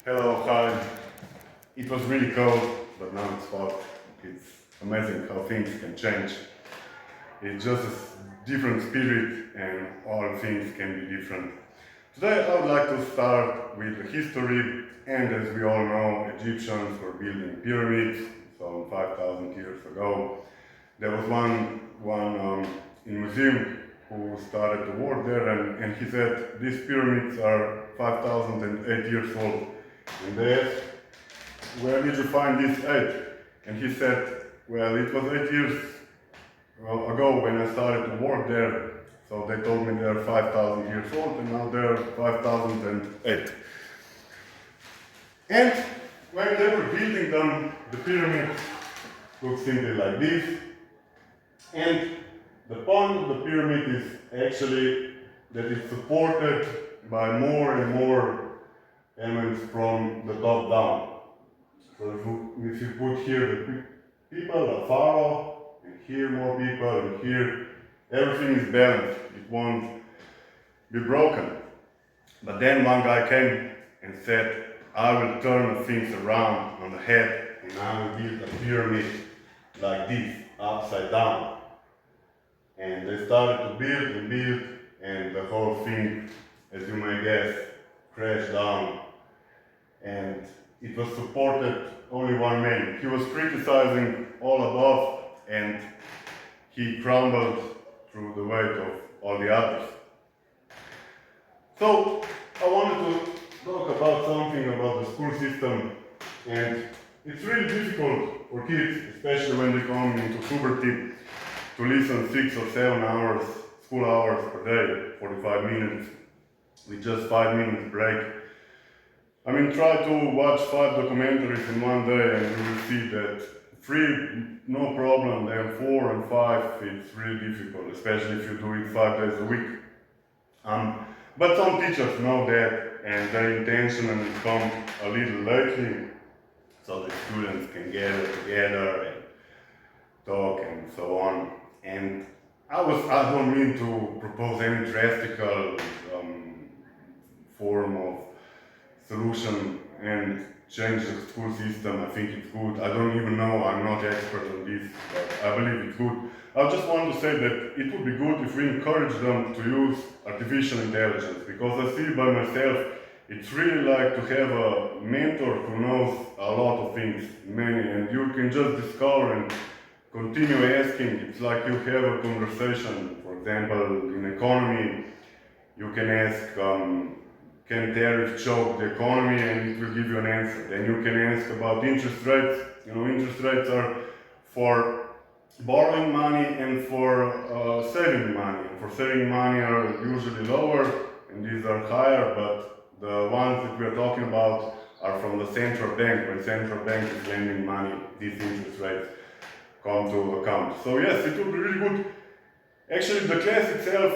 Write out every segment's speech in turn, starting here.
Hello, hi. It was really cold, but now it's hot. It's amazing how things can change. It's just a different spirit and all things can be different. Today I would like to start with the history, and as we all know, Egyptians were building pyramids some 5,000 years ago. There was one in museum who started to work there, and he said these pyramids are 5,008 years old. And they asked, where did you find this 8? And he said, well, it was 8 years ago when I started to work there. So they told me they're 5,000 years old, and now they're 5,008. And when they were building them, the pyramids looked simply like this. And the point of the pyramid is actually that it's supported by more and more elements from the top down. So if you put here the people, a pharaoh, and here more people, and here, everything is balanced. It won't be broken. But then one guy came and said, I will turn the things around on the head, and I will build a pyramid like this, upside down. And they started to build, and the whole thing, as you may guess, crashed down. And it was supported only one man. He was criticizing all above, and he crumbled through the weight of all the others. So I wanted to talk about something about the school system, and it's really difficult for kids, especially when they come into puberty, to listen 6 or 7 hours, school hours per day, 45 minutes, with just 5 minutes break. I mean, try to watch 5 documentaries in one day and you will see that 3, no problem, then 4 and 5, it's really difficult, especially if you do it 5 days a week. But some teachers know that and they intentionally come a little lately so the students can gather together and talk and so on. And I don't mean to propose any drastic form of solution and change the school system. I think it's good. I don't even know, I'm not expert on this, but I believe it's good. I just want to say that it would be good if we encourage them to use artificial intelligence, because I see by myself, it's really like to have a mentor who knows a lot of things, many, and you can just discover and continue asking. It's like you have a conversation. For example, in economy, you can ask, can tariffs choke the economy, and it will give you an answer. Then you can ask about interest rates. You know, interest rates are for borrowing money and for saving money. For saving money are usually lower, and these are higher, but the ones that we are talking about are from the central bank. When central bank is lending money, these interest rates come to account. So yes, it would be really good. Actually, the class itself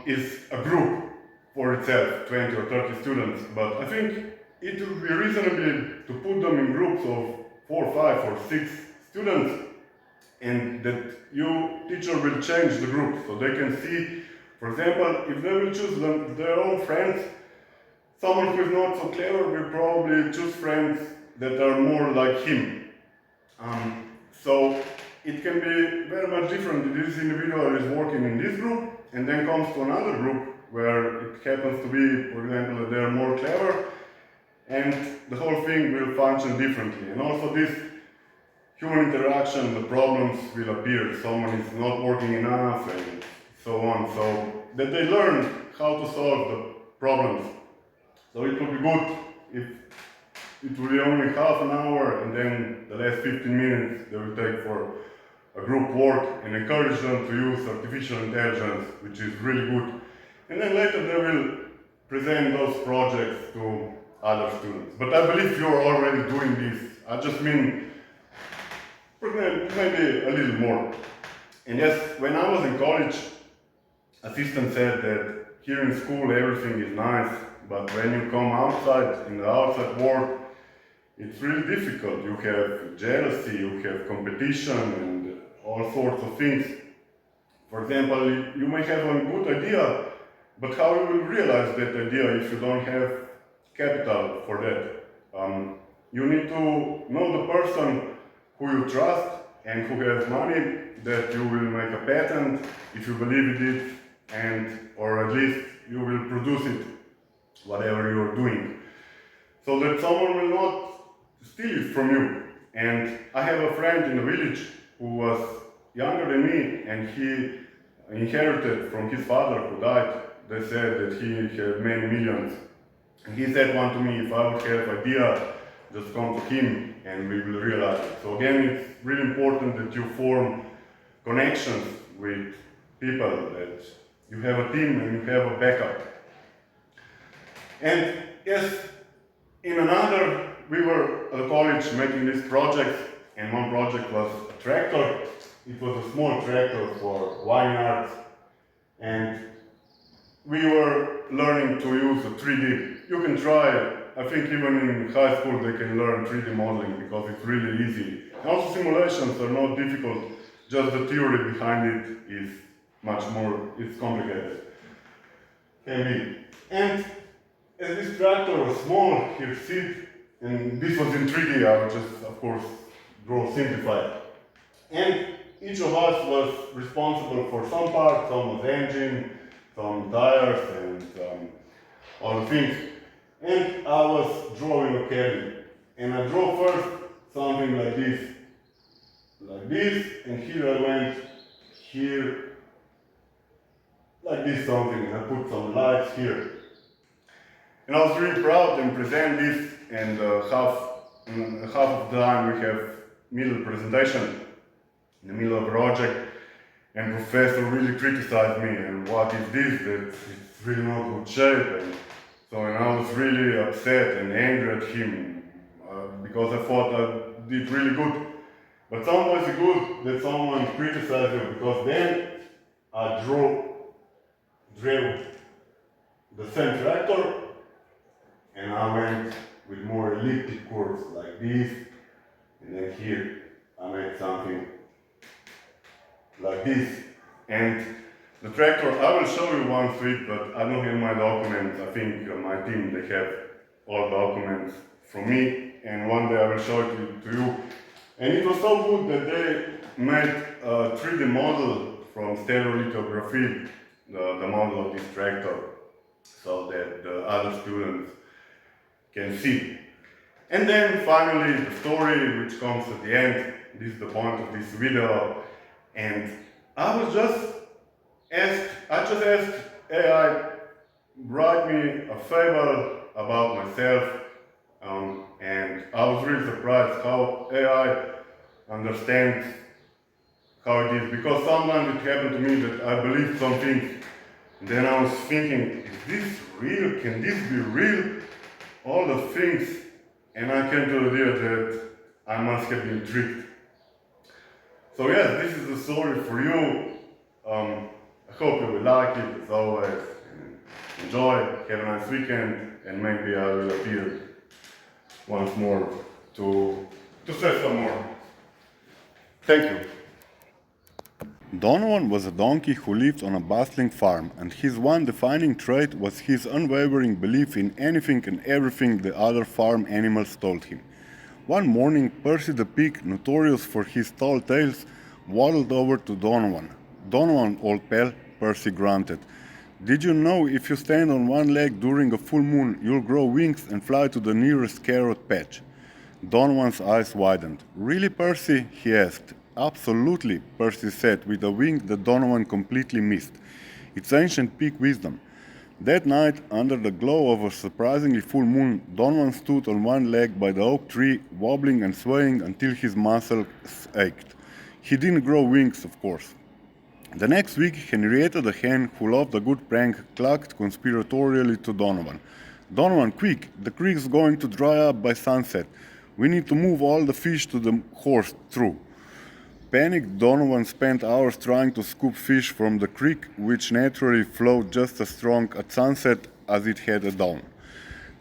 is a group for itself, 20 or 30 students, but I think it would be reasonable to put them in groups of 4, 5 or 6 students, and that you, teacher, will change the group so they can see, for example, if they will choose their own friends, someone who is not so clever will probably choose friends that are more like him. So it can be very much different. This individual is working in this group and then comes to another group where it happens to be, for example, that they are more clever, and the whole thing will function differently. And also this human interaction, the problems will appear. Someone is not working enough and so on. So that they learn how to solve the problems. So it would be good if it will be only half an hour, and then the last 15 minutes they will take for a group work, and encourage them to use artificial intelligence, which is really good. And then later they will present those projects to other students. But I believe you're already doing this. I just mean, maybe a little more. And yes, when I was in college, assistant said that here in school everything is nice, but when you come outside, in the outside world, it's really difficult. You have jealousy, you have competition, and all sorts of things. For example, you may have a good idea, but how you will realize that idea if you don't have capital for that. You need to know the person who you trust and who has money that you will make a patent if you believe in it, and or at least you will produce it, whatever you are doing, so that someone will not steal it from you. And I have a friend in the village who was younger than me, and he inherited from his father who died. They said that he had many millions. And he said one to me, if I would have idea, just come to him and we will realize it. So again, it's really important that you form connections with people, that you have a team and you have a backup. And yes, in another, we were at college making this project, and one project was a tractor. It was a small tractor for vineyards, and we were learning to use 3D. You can try, I think even in high school they can learn 3D modeling because it's really easy. And also simulations are not difficult, just the theory behind it is much more, it's complicated. Can be. And as this tractor was small, here see it, and this was in 3D, I would just, of course, draw simplified. And each of us was responsible for some part, some was engine, some tires, and other things. And I was drawing a cabin. And I draw first something like this, and here I went, here, like this something, and I put some lights here. And I was really proud and present this, and half of the time we have middle presentation in the middle of a project, and professor really criticized me, and what is this, that it's really not good shape, and so and I was really upset and angry at him, because I thought I did really good. But sometimes it's good that someone criticizes you, because then I drew the same tractor, and I went with more elliptic curves like this, and then here I made something like this. And the tractor, I will show you one street, but I don't have my documents. I think my team, they have all documents from me, and one day I will show it to you. And it was so good that they made a 3D model from stereolithography, the model of this tractor, so that the other students can see. And then finally the story, which comes at the end. This is the point of this video. And I just asked AI, write me a fable about myself, and I was really surprised how AI understands how it is, because sometimes it happened to me that I believed some things, and then I was thinking, is this real? Can this be real? All the things, and I came to the idea that I must have been tricked. So yes, this is the story for you. I hope you will like it, as always. Enjoy, have a nice weekend, and maybe I will appear once more to say some more. Thank you. Donovan was a donkey who lived on a bustling farm, and his one defining trait was his unwavering belief in anything and everything the other farm animals told him. One morning, Percy the pig, notorious for his tall tales, waddled over to Donovan. "Donovan, old pal," Percy grunted. "Did you know if you stand on one leg during a full moon, you'll grow wings and fly to the nearest carrot patch?" Donovan's eyes widened. "Really, Percy?" he asked. "Absolutely," Percy said, with a wink that Donovan completely missed. It's ancient pig wisdom. That night, under the glow of a surprisingly full moon, Donovan stood on one leg by the oak tree, wobbling and swaying until his muscles ached. He didn't grow wings, of course. The next week, Henrietta the hen, who loved a good prank, clucked conspiratorially to Donovan. "Donovan, quick! The creek's going to dry up by sunset. We need to move all the fish to the horse through." Panicked, Donovan spent hours trying to scoop fish from the creek, which naturally flowed just as strong at sunset as it had at dawn.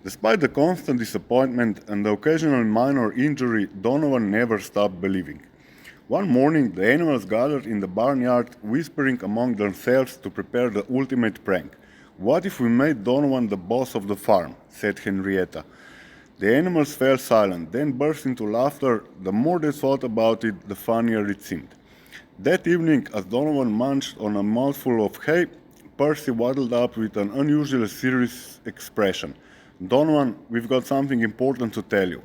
Despite the constant disappointment and the occasional minor injury, Donovan never stopped believing. One morning, the animals gathered in the barnyard, whispering among themselves to prepare the ultimate prank. "What if we made Donovan the boss of the farm?" said Henrietta. The animals fell silent, then burst into laughter. The more they thought about it, the funnier it seemed. That evening, as Donovan munched on a mouthful of hay, Percy waddled up with an unusually serious expression. "Donovan, we've got something important to tell you."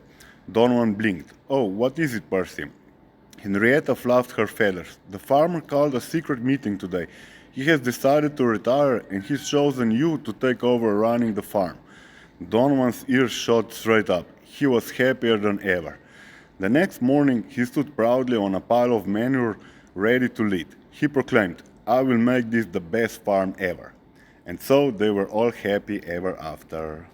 Donovan blinked. "Oh, what is it, Percy?" Henrietta fluffed her feathers. "The farmer called a secret meeting today. He has decided to retire and he's chosen you to take over running the farm." Donovan's ears shot straight up. He was happier than ever. The next morning, he stood proudly on a pile of manure, ready to lead. He proclaimed, "I will make this the best farm ever." And so they were all happy ever after.